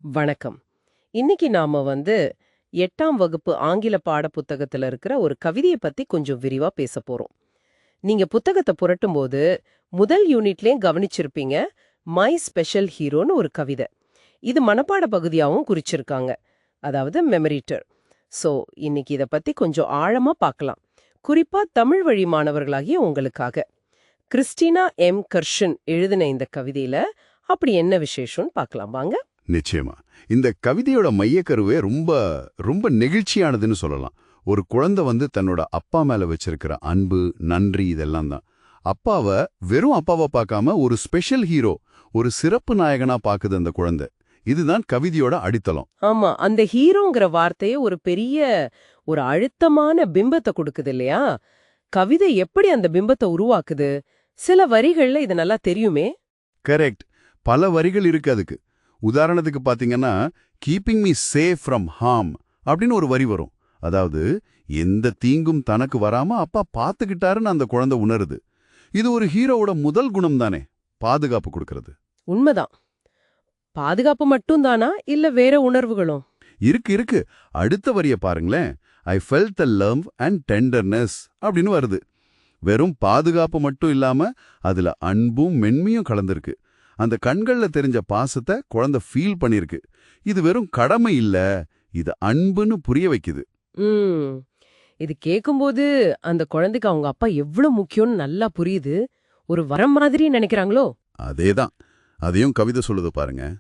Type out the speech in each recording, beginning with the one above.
வணக்கம். இன்னைக்கு நாம 8ஆம் வகுப்பு ஆங்கில பாட புத்தகத்துல இருக்கிற ஒரு கவிதைய பத்தி கொஞ்சம் விரிவா பேசப் போறோம். நீங்க புத்தகத்த புரட்டும்போது முதல் யூனிட்லயே கவனிச்சிருப்பீங்க. மை ஸ்பெஷல் ஹீரோன்னு ஒரு கவிதை. இது மனப்பாட பகுதியாவும் குறிச்சிருக்காங்க. அதாவது மெமரிட்டர். சோ, இன்னைக்கு இத பத்தி கொஞ்சம் ஆழமா பார்க்கலாம். குறிப்பா தமிழ் வழி மாணவர்களாகிய உங்களுக்காக. Christina M. கர்ஷன் எழுதின இந்த கவிதையில அப்படி என்ன விசேஷம்னு பார்க்கலாம் வாங்க. நிச்சயமா. இந்த கவிதையோட மையக்கருவே ரொம்ப ரொம்ப நெகிழ்ச்சியானதுன்னு சொல்லலாம். ஒரு குழந்தை தன்னோட அப்பா மேல வச்சிருக்கிற அன்பு, நன்றி இதெல்லாம் தான். அப்பாவ வெறும் அப்பாவ பார்க்காம ஒரு ஸ்பெஷல் ஹீரோ, ஒரு சிறப்பு நாயகனா பாக்குது அந்த குழந்தை. இதுதான் கவிதையோட அடித்தளம். ஆமா. அந்த ஹீரோங்கிற வார்த்தையே ஒரு பெரிய ஒரு அழுத்தமான பிம்பத்த குடுக்குது இல்லையா? கவிதை எப்படி அந்த பிம்பத்த உருவாக்குது? சில வரிகள்ல இது நல்லா தெரியுமே. கரெக்ட். பல வரிகள் இருக்கு அதுக்கு. உதாரணத்துக்கு பாத்தீங்கன்னா, keeping me safe from harm அப்படின்னு ஒரு வரி வரும். அதாவது, எந்த தீங்கும் தனக்கு வராம அப்பா பாத்துக்கிட்டாருன்னு அந்த குழந்தை உணருது. இது ஒரு ஹீரோவோட முதல் குணம் தானே, பாதுகாப்பு கொடுக்கறது. உண்மைதான். பாதுகாப்பு மட்டும் தானா? இல்ல வேற உணர்வுகளும்? இருக்கு இருக்கு. அடுத்த வரிய பாருங்களேன். I felt the love and tenderness அப்படின்னு வருது. வெறும் பாதுகாப்பு மட்டும் இல்லாம அதுல அன்பும் மென்மையும் கலந்திருக்கு. அந்த கண்கள்ல தெரிஞ்ச பாசத்தை குழந்தை ஃபீல் பண்ணிருக்கு. இது வெறும் கடமை இல்ல, இது அன்புன்னு புரிய வைக்குது. ம். இது கேக்கும்போது அந்த குழந்தைக்கு அவங்க அப்பா எவ்வளவு முக்கியம்னு நல்லா புரியுது. ஒரு வரம் மாதிரி நினைக்கிறாங்களோ? அதேதான். அதையும் கவிதை சொல்லுது பாருங்க.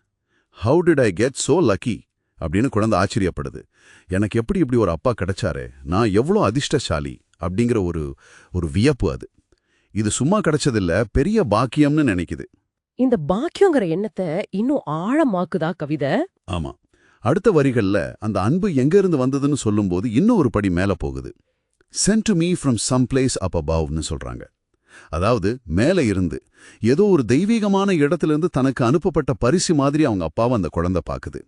How did I get so lucky அப்படின்னு குழந்தை ஆச்சரியப்படுது. எனக்கு எப்படி இப்படி ஒரு அப்பா கிடைச்சாரே, நான் எவ்வளோ அதிர்ஷ்டசாலி அப்படிங்கிற ஒரு ஒரு வியப்பு அது. இது சும்மா கிடைச்சதில்ல, பெரிய பாக்கியம்னு நினைக்குது. இந்த பாக்கியங்கிற எண்ணத்தை இன்னும் ஆழமாக்குதா கவிதை? ஆமா. அடுத்த வரிகள்ல அந்த அன்பு எங்க இருந்து வந்ததுன்னு சொல்லும்போது இன்னும் ஒரு படி மேல போகுது. Sent to me from some place up aboveன்னு சொல்றாங்க. அதாவது மேல இருந்து ஏதோ ஒரு தெய்வீகமான இடத்திலிருந்து தனக்கு அனுப்பப்பட்ட பரிசு மாதிரி அவங்க அப்பாவை அந்த குழந்தை பாக்குது.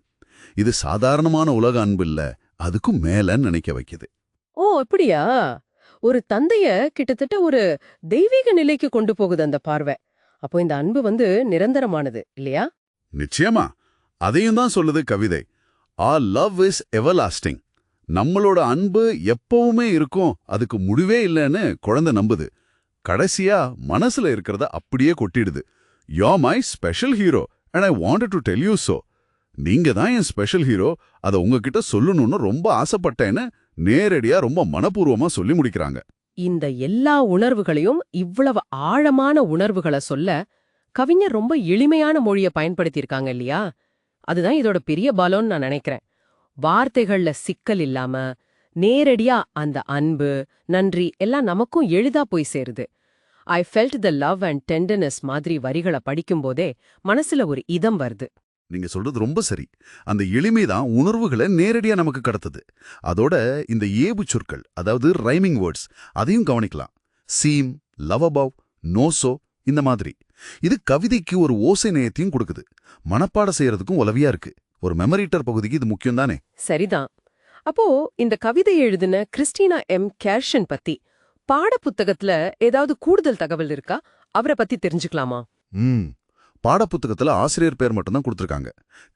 இது சாதாரணமான உலக அன்பு இல்ல, அதுக்கும் மேலன்னு நினைக்க வைக்குது. ஓ, அப்படியா? ஒரு தந்தைய கிட்டத்தட்ட ஒரு தெய்வீக நிலைக்கு கொண்டு போகுது அந்த பார்வை. அப்போ இந்த அன்பு நிரந்தரமானது இல்லையா? நிச்சயமா. அதையும் தான் சொல்லுது கவிதை. Our love is everlasting. நம்மளோட அன்பு எப்பவுமே இருக்கும், அதுக்கு முடிவே இல்லைன்னு குழந்தை நம்புது. கடைசியா மனசுல இருக்கிறத அப்படியே கொட்டிடுது. You're my special hero and I wanted to tell you so. நீங்க தான் என் ஸ்பெஷல் ஹீரோ, அதை உங்ககிட்ட சொல்லணும்னு ரொம்ப ஆசைப்பட்டேன்னு நேரடியா ரொம்ப மனப்பூர்வமா சொல்லி முடிக்கிறாங்க. இந்த எல்லா உணர்வுகளையும் இவ்வளவு ஆழமான உணர்வுகளை சொல்ல கவிஞர் ரொம்ப எளிமையான மொழிய பயன்படுத்தியிருக்காங்க இல்லையா? அதுதான் இதோட பெரிய பலம்னு நான் நினைக்கிறேன். வார்த்தைகள்ல சிக்கல் இல்லாம நேரடியா அந்த அன்பு, நன்றி எல்லாம் நமக்கும் எளிதா போய் சேருது. I felt the love and tenderness மாதிரி வரிகளை படிக்கும்போதே மனசுல ஒரு இதம் வருது. நீங்க சொல்றது ரொம்ப சரி. அந்த எளிமைதான் உணர்வுகளை நேரடியா நமக்கு கடத்துது. அதோட இந்த ஏபு சொற்கள், அதாவது ரைமிங் வேர்ட்ஸ், அதையும் கவனிக்கலாம். சீம், லவ் அபவ், நோசோ இந்த மாதிரி. இது கவிதைக்கு ஒரு ஓசை நேயத்தையும் கொடுக்குது. மனப்பாட செய்யறதுக்கும் உதவியா இருக்கு. ஒரு மெமரிட்டர் பகுதிக்கு இது முக்கியம் தானே. சரிதான். அப்போ இந்த கவிதை எழுதின கிறிஸ்டினா எம். கேர்ஷன் பத்தி பாட புத்தகத்துல ஏதாவது கூடுதல் தகவல் இருக்கா? அவரை பத்தி தெரிஞ்சுக்கலாமா? பாடப்புத்தகத்துல ஆசிரியர் பேர் மட்டும்தான் கொடுத்திருக்காங்க.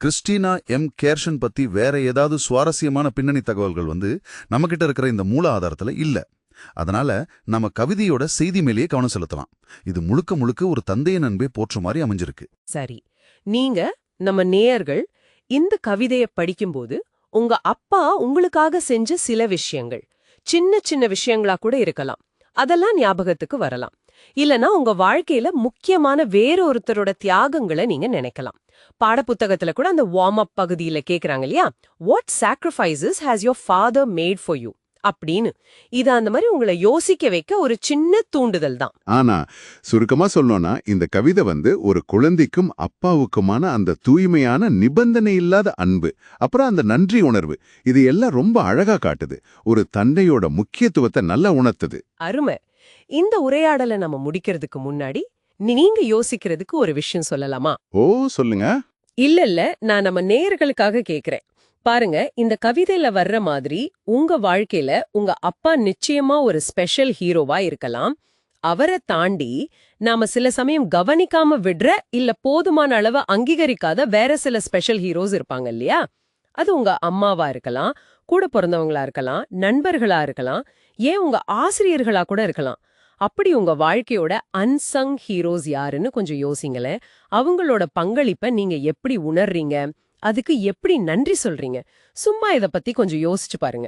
Christina M. கேர்ஷன் பத்தி வேற ஏதாவது சுவாரஸ்யமான பின்னணி தகவல்கள் நம்மகிட்ட இருக்கிற இந்த மூல ஆதாரத்துல இல்ல. அதனால நம்ம கவிதையோட செய்தி மேலேயே கவனம் செலுத்தலாம். இது முழுக்க முழுக்க ஒரு தந்தையின் அன்பை போற்ற மாதிரி அமைஞ்சிருக்கு. சரி. நீங்க நம்ம நேயர்கள் இந்த கவிதைய படிக்கும்போது உங்க அப்பா உங்களுக்காக செஞ்ச சில விஷயங்கள், சின்ன சின்ன விஷயங்களா கூட இருக்கலாம், அதெல்லாம் ஞாபகத்துக்கு வரலாம். இல்லனா உங்க வாழ்க்கையில முக்கியமான வேறொருத்தரோட தியாகங்களை நீங்க நினைக்கலாம். பாடப்புத்தகத்துல கூட அந்த வார்ம் அப் பகுதியில கேக்குறாங்க இல்லையா, what sacrifices has your father made for you அப்படின்னு. இது அந்த மாதிரி உங்களை யோசிக்க வைக்க ஒரு சின்ன தூண்டுதல் தான். ஆனா சுருக்கமா சொல்லணும்னா இந்த கவிதை ஒரு குழந்தைக்கும் அப்பாவுக்குமான அந்த தூய்மையான நிபந்தனை இல்லாத அன்பு, அப்புறம் அந்த நன்றி உணர்வு, இது எல்லாம் ரொம்ப அழகா காட்டுது. ஒரு தந்தையோட முக்கியத்துவத்தை நல்லா உணர்த்துது. அருமை. இந்த உரையாடலை நம்ம முடிக்கிறதுக்கு முன்னாடி நீங்க யோசிக்கிறதுக்கு ஒரு விஷயம் சொல்லலாமா? ஓ, சொல்லுங்க. இல்ல, நான் நம்ம நேயர்களுக்காக கேக்குறேன். பாருங்க, இந்த கவிதையில வர்ற மாதிரி உங்க வாழ்க்கையில உங்க அப்பா நிச்சயமா ஒரு ஸ்பெஷல் ஹீரோவா இருக்கலாம். அவரை தாண்டி நாம சில சமயம் கவனிக்காம விடுற இல்ல போதுமான அளவு அங்கீகரிக்காத வேற சில ஸ்பெஷல் ஹீரோஸ் இருப்பாங்க இல்லையா? அது உங்க அம்மாவா இருக்கலாம், கூட பிறந்தவங்களா இருக்கலாம், நண்பர்களா இருக்கலாம், ஏன் உங்க ஆசிரியர்களா கூட இருக்கலாம். அப்படி உங்க வாழ்க்கையோட அன்சங் ஹீரோஸ் யாருன்னு கொஞ்சம் யோசிங்களேன். அவங்களோட பங்களிப்ப நீங்க எப்படி உணர்றீங்க? அதுக்கு எப்படி நன்றி சொல்றீங்க? சும்மா இத பத்தி கொஞ்சம் யோசிச்சு பாருங்க.